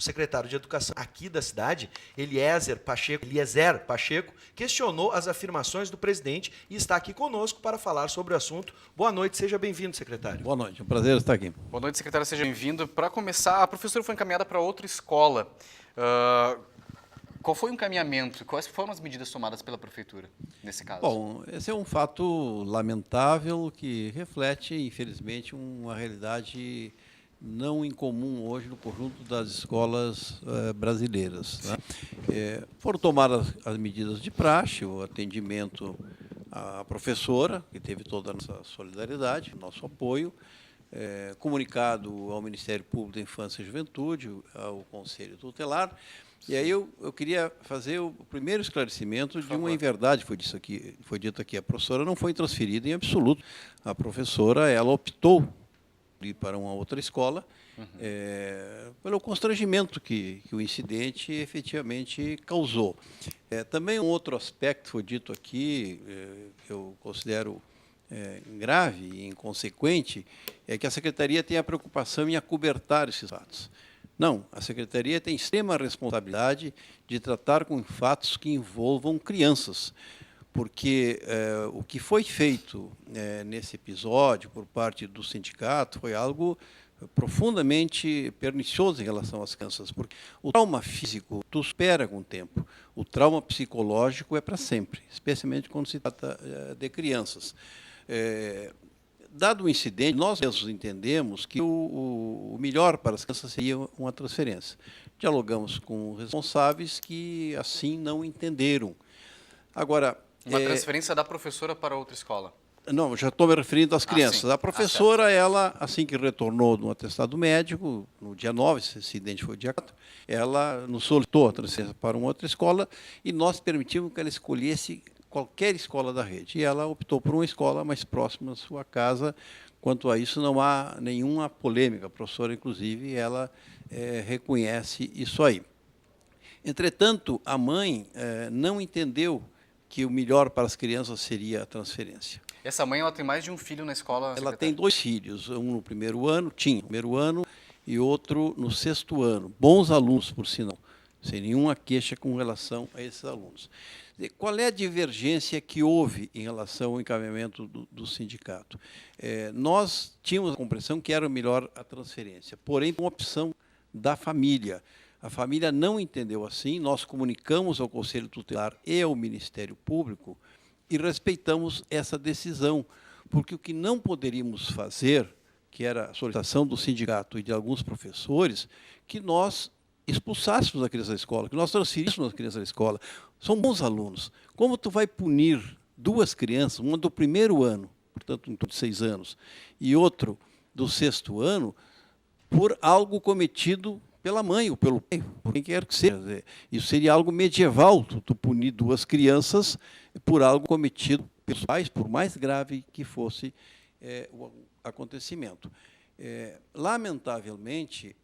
secretário de Educação aqui da cidade, Eliezer Pacheco, questionou as afirmações do presidente e está aqui conosco para falar sobre o assunto. Boa noite, seja bem-vindo, secretário. Boa noite, é um prazer estar aqui. Boa noite, secretário, seja bem-vindo. Para começar, a professora foi encaminhada para outra escola. Qual foi o encaminhamento? Quais foram as medidas tomadas pela prefeitura nesse caso? Bom, esse é um fato lamentável que reflete, infelizmente, uma realidade não incomum hoje no conjunto das escolas brasileiras. Né? Foram tomadas as medidas de praxe, o atendimento à professora, que teve toda a nossa solidariedade, nosso apoio, comunicado ao Ministério Público da Infância e Juventude, ao Conselho Tutelar. E aí eu queria fazer o primeiro esclarecimento de uma inverdade que foi dito aqui. A professora não foi transferida em absoluto. A professora, ela optou por ir para uma outra escola, pelo constrangimento que o incidente efetivamente causou. Também um outro aspecto foi dito aqui, que eu considero grave e inconsequente, é que a Secretaria tem a preocupação em acobertar esses fatos. Não, a Secretaria tem extrema responsabilidade de tratar com fatos que envolvam crianças, porque o que foi feito nesse episódio por parte do sindicato foi algo profundamente pernicioso em relação às crianças, porque o trauma físico tu supera com o tempo, o trauma psicológico é para sempre, especialmente quando se trata de crianças. Dado o incidente, nós mesmos entendemos que o melhor para as crianças seria uma transferência. Dialogamos com responsáveis que assim não entenderam. Agora, uma transferência da professora para outra escola? Não, já estou me referindo às crianças. Sim. A professora, ela, assim que retornou do atestado médico, no dia 9, esse incidente foi dia 4, ela nos solicitou a transferência para uma outra escola e nós permitimos que ela escolhesse qualquer escola da rede. E ela optou por uma escola mais próxima da sua casa. Quanto a isso, não há nenhuma polêmica. A professora, inclusive, ela reconhece isso aí. Entretanto, a mãe não entendeu que o melhor para as crianças seria a transferência. Essa mãe, ela tem mais de um filho na escola, Ela secretário? tem 2 filhos, um no primeiro ano, e outro no 6º ano. Bons alunos, por sinal, sem nenhuma queixa com relação a esses alunos. Qual é a divergência que houve em relação ao encaminhamento do sindicato? Nós tínhamos a compreensão que era melhor a transferência, porém, uma opção da família. A família não entendeu assim, nós comunicamos ao Conselho Tutelar e ao Ministério Público e respeitamos essa decisão, porque o que não poderíamos fazer, que era a solicitação do sindicato e de alguns professores, que nós expulsássemos a criança da escola, que nós transferíssemos a criança da escola. São bons alunos. Como tu vai punir 2 crianças, uma do primeiro ano, portanto, em torno de 6 anos, e outro do 6º ano, por algo cometido pela mãe ou pelo pai, por quem quer que seja. Isso seria algo medieval, tu punir 2 crianças por algo cometido pelos pais, por mais grave que fosse o acontecimento. Lamentavelmente,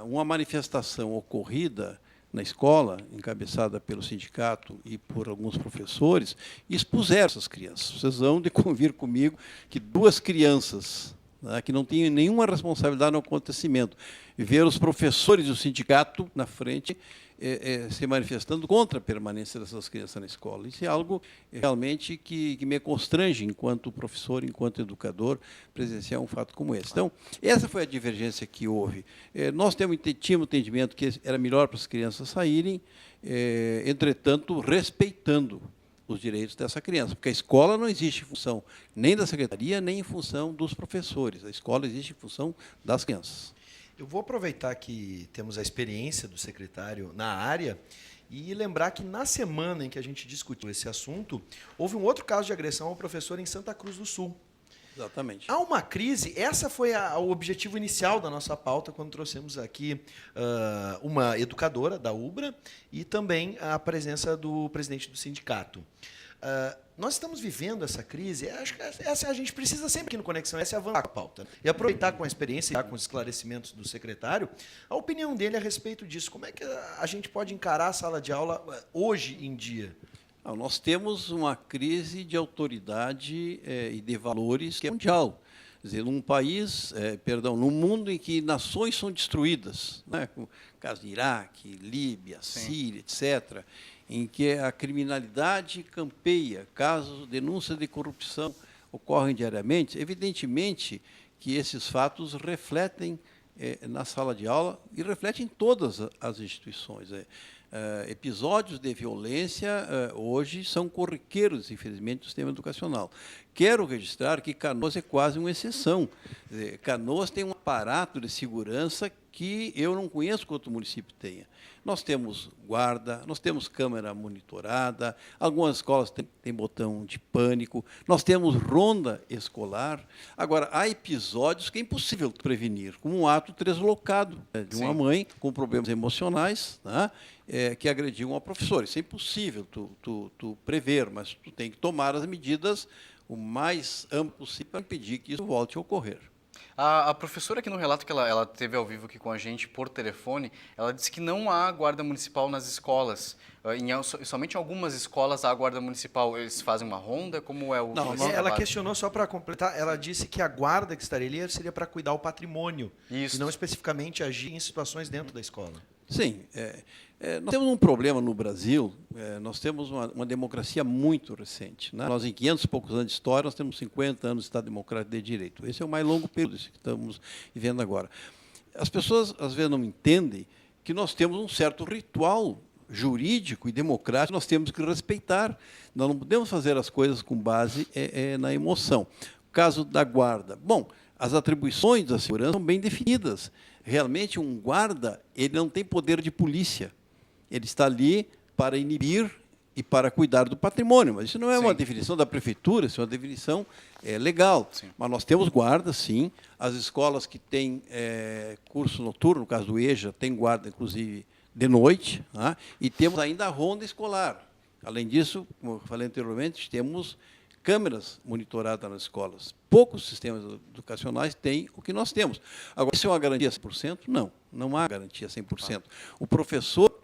uma manifestação ocorrida na escola, encabeçada pelo sindicato e por alguns professores, expuseram essas crianças. Vocês vão de convir comigo que 2 crianças, né, que não tinham nenhuma responsabilidade no acontecimento, e ver os professores do sindicato na frente se manifestando contra a permanência dessas crianças na escola. Isso é algo realmente que me constrange, enquanto professor, enquanto educador, presenciar um fato como esse. Então, essa foi a divergência que houve. Nós tínhamos entendimento que era melhor para as crianças saírem, entretanto, respeitando os direitos dessa criança, porque a escola não existe em função nem da secretaria, nem em função dos professores. A escola existe em função das crianças. Eu vou aproveitar que temos a experiência do secretário na área e lembrar que na semana em que a gente discutiu esse assunto, houve um outro caso de agressão ao professor em Santa Cruz do Sul. Exatamente. Há uma crise, essa foi o objetivo inicial da nossa pauta, quando trouxemos aqui uma educadora da UBRA e também a presença do presidente do sindicato. Nós estamos vivendo essa crise, acho que essa a gente precisa sempre aqui no Conexão S avançar a pauta. E aproveitar com a experiência e com os esclarecimentos do secretário, a opinião dele a respeito disso. Como é que a gente pode encarar a sala de aula hoje em dia? Nós temos uma crise de autoridade e de valores que é mundial. Quer dizer, num país, num mundo em que nações são destruídas, né, como o caso de Iraque, Líbia, Síria, etc., em que a criminalidade campeia, casos, denúncias de corrupção ocorrem diariamente, evidentemente que esses fatos refletem na sala de aula e refletem em todas as instituições. Episódios de violência hoje são corriqueiros, infelizmente, do sistema educacional. Quero registrar que Canoas é quase uma exceção. Canoas tem um aparato de segurança que eu não conheço que outro município tenha. Nós temos guarda, nós temos câmera monitorada, algumas escolas têm botão de pânico, nós temos ronda escolar. Agora, há episódios que é impossível prevenir, como um ato deslocado de uma mãe com problemas emocionais, né, que agrediu uma professora. Isso é impossível tu prever, mas tu tem que tomar as medidas o mais amplo possível para impedir que isso volte a ocorrer. A professora aqui no relato que ela teve ao vivo aqui com a gente por telefone, ela disse que não há guarda municipal nas escolas. Somente em algumas escolas há guarda municipal. Eles fazem uma ronda? Como é o... Não, ela questionou, só para completar, ela disse que a guarda que estaria ali seria para cuidar o patrimônio. Isso. E não especificamente agir em situações dentro da escola. Sim. Nós temos um problema no Brasil, nós temos uma democracia muito recente. Né? Nós, em 500 e poucos anos de história, nós temos 50 anos de Estado Democrático de Direito. Esse é o mais longo período que estamos vivendo agora. As pessoas, às vezes, não entendem que nós temos um certo ritual jurídico e democrático que nós temos que respeitar. Nós não podemos fazer as coisas com base na emoção. O caso da guarda. Bom, as atribuições da segurança são bem definidas. Realmente, um guarda, ele não tem poder de polícia. Ele está ali para inibir e para cuidar do patrimônio. Mas isso não é uma definição da prefeitura, isso é uma definição legal. Sim. Mas nós temos guarda, sim. As escolas que têm curso noturno, no caso do EJA, tem guarda, inclusive, de noite. Né? E temos ainda a ronda escolar. Além disso, como eu falei anteriormente, temos câmeras monitoradas nas escolas. Poucos sistemas educacionais têm o que nós temos. Agora, isso é uma garantia 100%? Não, não há garantia 100%. O professor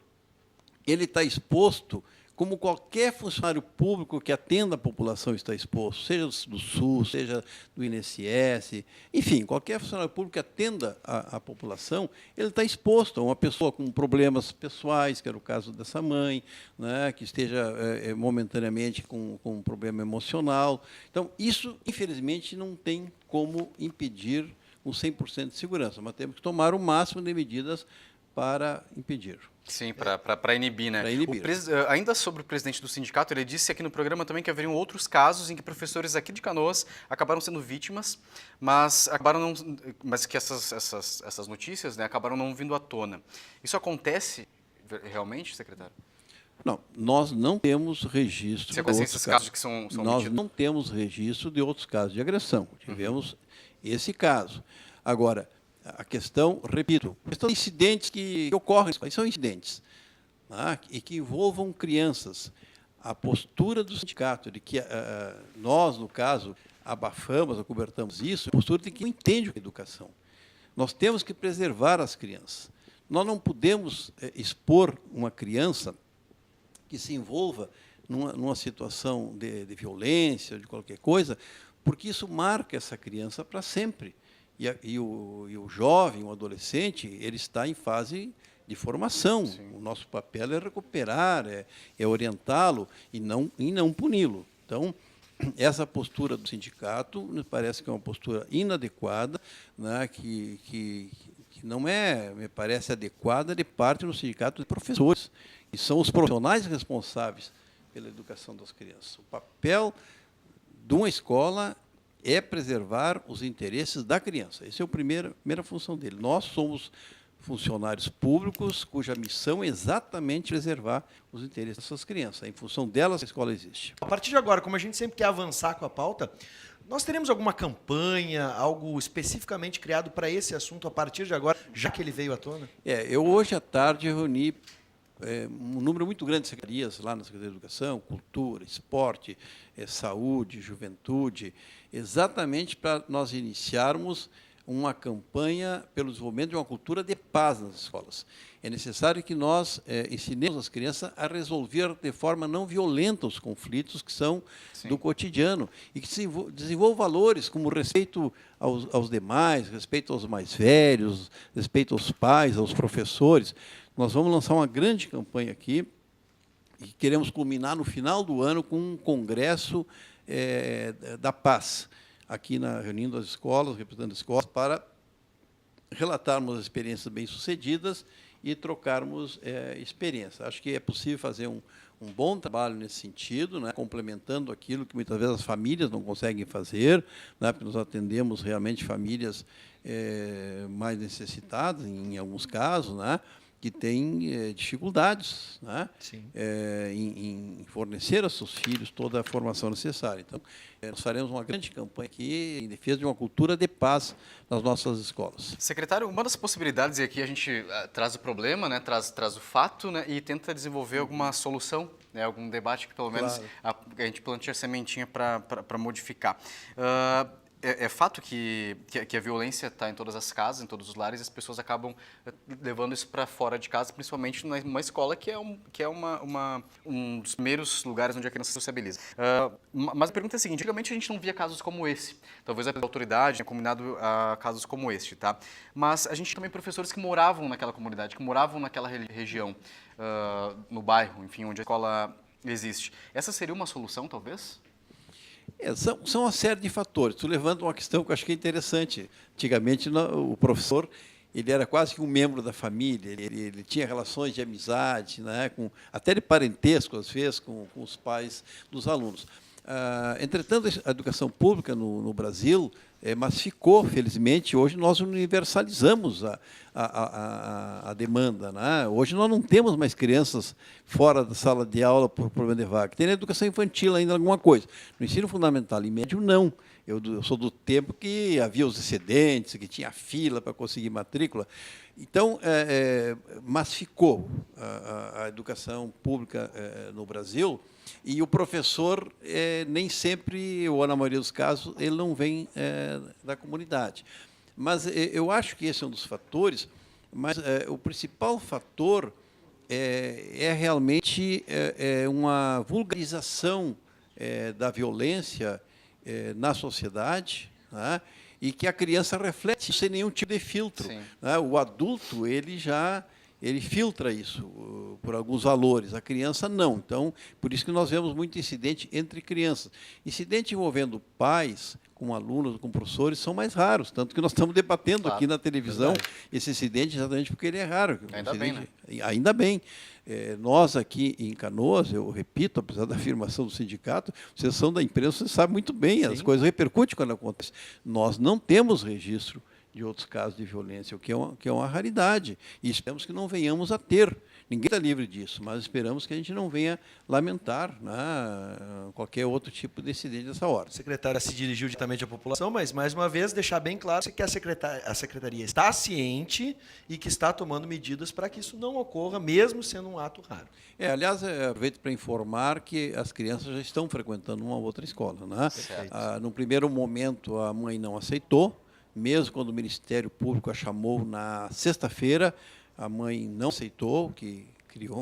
ele está exposto como qualquer funcionário público que atenda a população está exposto, seja do SUS, seja do INSS, enfim, qualquer funcionário público que atenda a população, ele está exposto a uma pessoa com problemas pessoais, que era o caso dessa mãe, né, que esteja momentaneamente com um problema emocional. Então, isso, infelizmente, não tem como impedir um 100% de segurança, mas temos que tomar o máximo de medidas para impedir. Sim, para inibir, né? Ainda sobre o presidente do sindicato, ele disse aqui no programa também que haveriam outros casos em que professores aqui de Canoas acabaram sendo vítimas, mas que essas notícias, né, acabaram não vindo à tona. Isso acontece realmente, secretário? Não, nós não temos registro de outros casos que são nós não temos registro de outros casos de agressão. Tivemos esse caso. Agora, a questão, repito, questão de incidentes que ocorrem, são incidentes, né, e que envolvam crianças. A postura do sindicato, de que nós, no caso, abafamos, acobertamos isso, a postura de que não entende a educação. Nós temos que preservar as crianças. Nós não podemos expor uma criança que se envolva numa situação de violência, de qualquer coisa, porque isso marca essa criança para sempre. E o jovem, o adolescente, ele está em fase de formação. Sim. O nosso papel é recuperar, é orientá-lo e não puni-lo. Então, essa postura do sindicato me parece que é uma postura inadequada, né, que não me parece adequada de parte do sindicato de professores, que são os profissionais responsáveis pela educação das crianças. O papel de uma escola é preservar os interesses da criança. Essa é a primeira função dele. Nós somos funcionários públicos cuja missão é exatamente preservar os interesses dessas crianças. Em função delas, a escola existe. A partir de agora, como a gente sempre quer avançar com a pauta, nós teremos alguma campanha, algo especificamente criado para esse assunto a partir de agora, já que ele veio à tona? Eu hoje à tarde reuni um número muito grande de secretarias lá na Secretaria de Educação, Cultura, Esporte, Saúde, Juventude, exatamente para nós iniciarmos uma campanha pelo desenvolvimento de uma cultura de paz nas escolas. É necessário que nós ensinemos as crianças a resolver de forma não violenta os conflitos que são do cotidiano e que desenvolvam valores como respeito aos demais, respeito aos mais velhos, respeito aos pais, aos professores. Nós vamos lançar uma grande campanha aqui e queremos culminar no final do ano com um congresso da paz, aqui reunindo as escolas, representando as escolas, para relatarmos as experiências bem-sucedidas e trocarmos experiência. Acho que é possível fazer um bom trabalho nesse sentido, né, complementando aquilo que muitas vezes as famílias não conseguem fazer, né, porque nós atendemos realmente famílias mais necessitadas, em alguns casos, né, que têm dificuldades, né, em fornecer aos seus filhos toda a formação necessária. Então, nós faremos uma grande campanha aqui em defesa de uma cultura de paz nas nossas escolas. Secretário, uma das possibilidades, e aqui a gente traz o problema, né, traz o fato, né, e tenta desenvolver alguma solução, né, algum debate que pelo menos a gente planteia a sementinha para modificar. É fato que a violência está em todas as casas, em todos os lares, e as pessoas acabam levando isso para fora de casa, principalmente numa escola que é um dos primeiros lugares onde a criança se sociabiliza. Mas a pergunta é a seguinte: antigamente a gente não via casos como esse. Talvez a autoridade tenha combinado a casos como este, tá? Mas a gente também professores que moravam naquela comunidade, que moravam naquela região, no bairro, enfim, onde a escola existe. Essa seria uma solução, talvez? São uma série de fatores. Tu levanta uma questão que eu acho que é interessante. Antigamente, o professor ele era quase que um membro da família, ele tinha relações de amizade, né, até de parentesco, às vezes, com os pais dos alunos. Entretanto, a educação pública no Brasil massificou, felizmente. Hoje nós universalizamos a demanda, né? Hoje nós não temos mais crianças fora da sala de aula por problema de vaga. Tem na educação infantil ainda alguma coisa. No ensino fundamental e médio, não. Eu sou do tempo que havia os excedentes, que tinha fila para conseguir matrícula. Então, massificou a educação pública no Brasil, e o professor, nem sempre, ou na maioria dos casos, ele não vem da comunidade. Mas eu acho que esse é um dos fatores, mas o principal fator é realmente uma vulgarização da violência na sociedade, né? E que a criança reflete sem nenhum tipo de filtro, né? O adulto ele filtra isso por alguns valores, a criança não. Então, por isso que nós vemos muito incidente entre crianças. Incidente envolvendo pais com alunos, com professores, são mais raros, tanto que nós estamos debatendo aqui na televisão esse incidente exatamente porque ele é raro. Ainda bem, né? Ainda bem. Nós aqui em Canoas, eu repito, apesar da afirmação do sindicato, vocês são da imprensa, vocês sabem muito bem, as coisas repercutem quando acontece. Nós não temos registro de outros casos de violência, o que é uma raridade, e esperamos que não venhamos a ter. Ninguém está livre disso, mas esperamos que a gente não venha lamentar, né, qualquer outro tipo de incidente dessa hora. A secretária se dirigiu diretamente à população, mas, mais uma vez, deixar bem claro que a secretaria está ciente e que está tomando medidas para que isso não ocorra, mesmo sendo um ato raro. Aliás, aproveito para informar que as crianças já estão frequentando uma outra escola, né? No primeiro momento, a mãe não aceitou, mesmo quando o Ministério Público a chamou na sexta-feira, a mãe não aceitou, que criou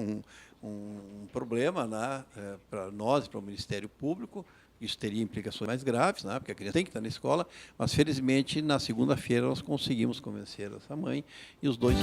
um problema, né, para nós e para o Ministério Público. Isso teria implicações mais graves, né, porque a criança tem que estar na escola, mas, felizmente, na segunda-feira nós conseguimos convencer essa mãe e os dois.